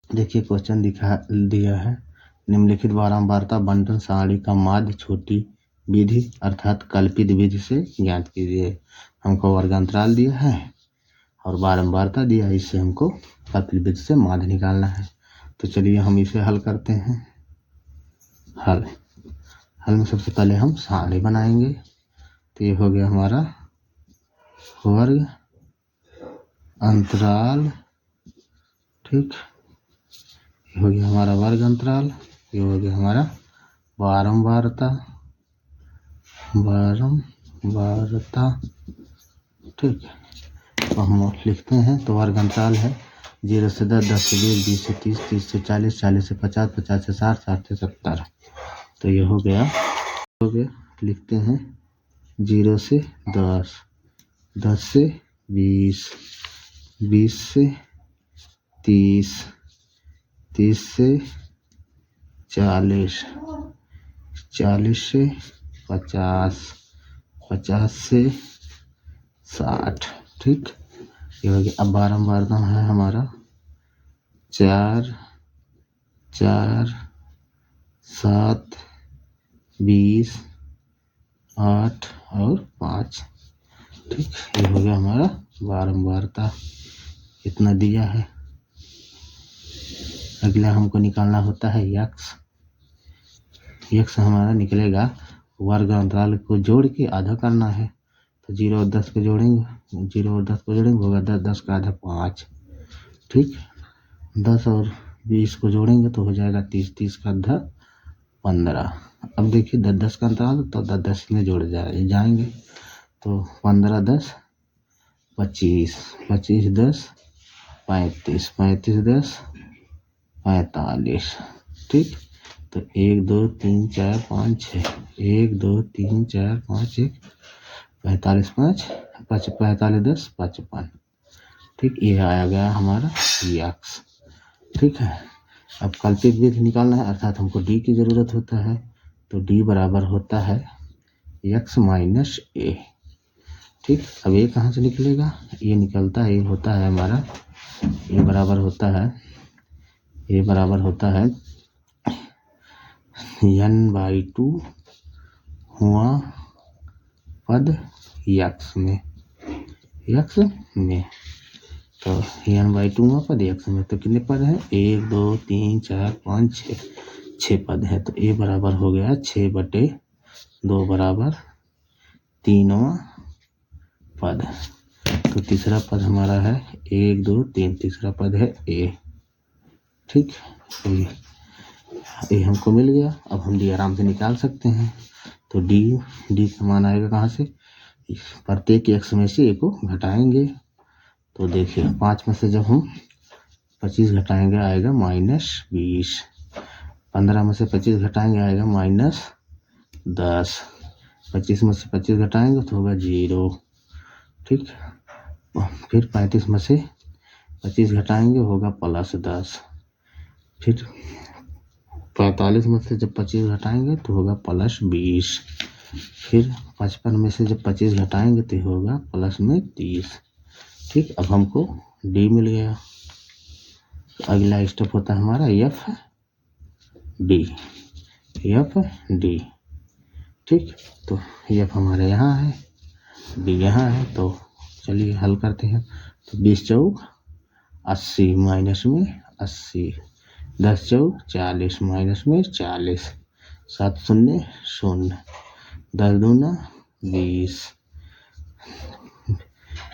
देखिए क्वेश्चन दिया है, निम्नलिखित बारंबारता बंटन सारणी का माध्य छोटी विधि अर्थात कल्पित विधि से ज्ञात कीजिए। हमको वर्गांतराल दिया है और बारंबारता दिया है, इससे हमको कल्पित विधि से माध्य निकालना है। तो चलिए हम इसे हल करते हैं। हल में सबसे पहले हम सारणी बनाएंगे। तो ये हो गया हमारा वर्ग अंतराल, ठीक, ये हो गया हमारा वर्ग अंतराल, ये हो गया हमारा बारंबारता, ठीक। तो हम लिखते हैं, तो वर्ग अंतराल है 0 से 10, 10 से 20, 20 से 30, 30 से 40, 40 से 50, 50 से 60, 60 से 70। तो ये हो गया। लिखते हैं 0 से 10, 10 से 20, 20 से 30, 30 से 40, 40 से 50, 50 से 60, ठीक। ये हो गया। अब बारंबारता है हमारा 4, 4, 7, 20, 8 और 5, ठीक। ये हो गया हमारा बारंबारता, इतना दिया है। अगला हमको निकालना होता है यक्स। यक्स हमारा निकलेगा, वर्ग अंतराल को जोड़ के आधा करना है। तो 0 और 10 को जोड़ेंगे, 0 और 10 को जोड़ेंगे होगा 10, 10 का आधा 5, ठीक। 10 और 20 को जोड़ेंगे तो हो जाएगा 30, 30 का आधा 15। अब देखिए 10, 10 का अंतराल, तो 10, 10 में जोड़ जाएंगे। तो 15, 10, 25, 25, 10, 35, 35, 10, 45, ठीक। तो 1, 2, 3, 4, 5, 6, 1, 2, 3, 4, 5, 1, 45, 5, 45, 10, 55, ठीक। ये आया गया हमारा यक्स, ठीक है। अब कल्पित विधि निकालना है, अर्थात हमको डी की जरूरत होता है। तो डी बराबर होता है x माइनस ए, ठीक। अब ये कहाँ से निकलेगा, ये निकलता है, ये होता है हमारा, ये बराबर होता है n/2 हुआ पद यक्स में, तो n/2 हुआ पद यक्स में। तो कितने पद हैं, 1, 2, 3, 4, 5, 6 पद है। तो ये बराबर हो गया 6/2 बराबर 3वां पद। तो तीसरा पद हमारा है 1, 2, 3, तीसरा पद है ए, ठीक। तो ये हमको मिल गया। अब हम डी आराम से निकाल सकते हैं। तो डी का मान आएगा कहाँ से, प्रत्येक x में से ए को घटाएंगे। तो देखिए 5 में से जब हम 25 घटाएंगे आएगा -20, 15 में से 25 घटाएंगे आएगा -10, 25 में से 25 घटाएंगे तो होगा 0, ठीक। फिर 35 में से 25 घटाएंगे होगा +10, फिर 45 में से जब 25 घटाएंगे तो होगा +20, फिर 55 में से जब 25 घटाएंगे तो होगा +30, ठीक। अब हमको डी मिल गया। तो अगला स्टेप होता है हमारा एफ डी, ठीक। तो एफ हमारे यहाँ है, डी यहाँ है। तो चलिए हल करते हैं। तो 20 चौक 80 माइनस में 80, 10 चौक 40 माइनस में 40, 7 शून्य 0, 10 दूना 20,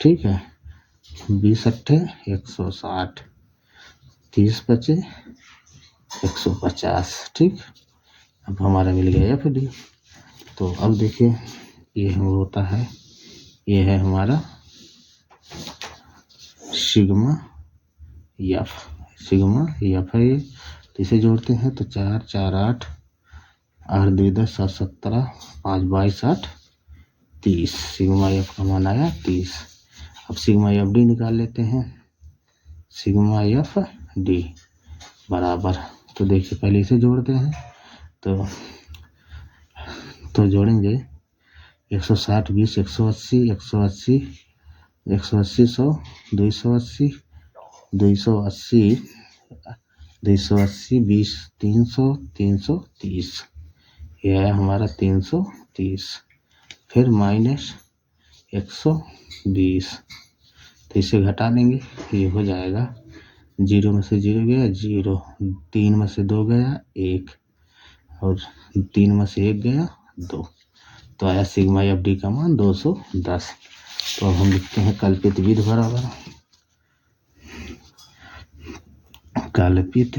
ठीक है। 20 अट्ठे 160, 30 बचे 150, ठीक। अब हमारा मिल गया एफ डी। तो अब देखिए ये होता है, ये है हमारा सिग्मा एफ है ये। तो इसे जोड़ते हैं तो 4, 4, 8, 8, 2, 10, 7, 17, 5, 22, 8, 30। सिग्मा एफ का मान आया 30। अब सिग्मा एफ डी निकाल लेते हैं। सिग्मा एफ डी बराबर, तो देखिए पहले इसे जोड़ते हैं। तो जोड़ेंगे 160, 20, 180, 180, 180, 100, 280, 280, 280 20 300 330, ये आया हमारा 330। फिर माइनस 120, तो इसे घटा देंगे, ये हो जाएगा 0 में से 0 गया 0, 3 में से 2 गया 1 और 3 में से 1 गया 2, तो आया सिग्मा एफ डी का मान 210। तो अब हम लिखते हैं कल्पित विधि बराबर कल्पित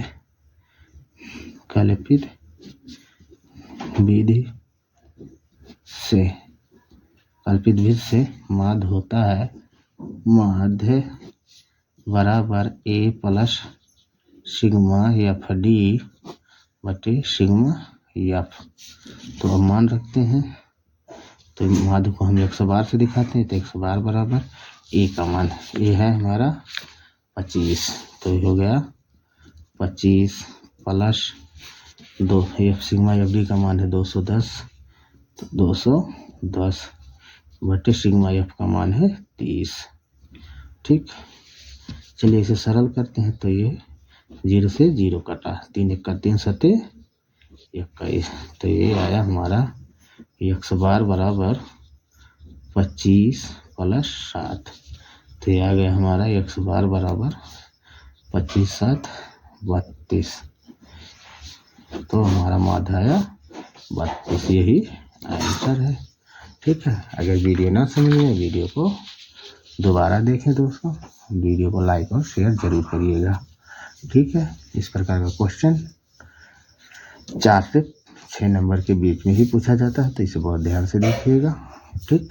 विधि से माध्य होता है, माध्य बराबर ए प्लस सिग्मा एफ डी बटे सिग्मा एफ। तो अब मान रखते हैं, तो माध्य को हम 100 बार से दिखाते हैं, तो 100 बार बराबर ए का मान, ए है हमारा 25, तो ये हो गया 25 plus 2, F sigma F D का मान है 210, तो 210 बटे सिग्मा एफ का मान है 30। ठीक, चलिए इसे सरल करते हैं, तो ये 0 से 0 कटा, 3 1 3 7 21, तो ये आया हमारा 100 बार बराबर 25 प्लस 7, तो ये आ गया हमारा 100 बार बराबर 25 7 32, तो हमारा माध्य आया 32, यही आंसर है। ठीक है, अगर वीडियो ना समझ में वीडियो को दोबारा देखें दोस्तों, वीडियो को लाइक और शेयर जरूर करिएगा। ठीक है, इस प्रकार का क्वेश्चन 4 से 6 नंबर के बीच में ही पूछा जाता है, तो इसे बहुत ध्यान से देखिएगा। ठीक।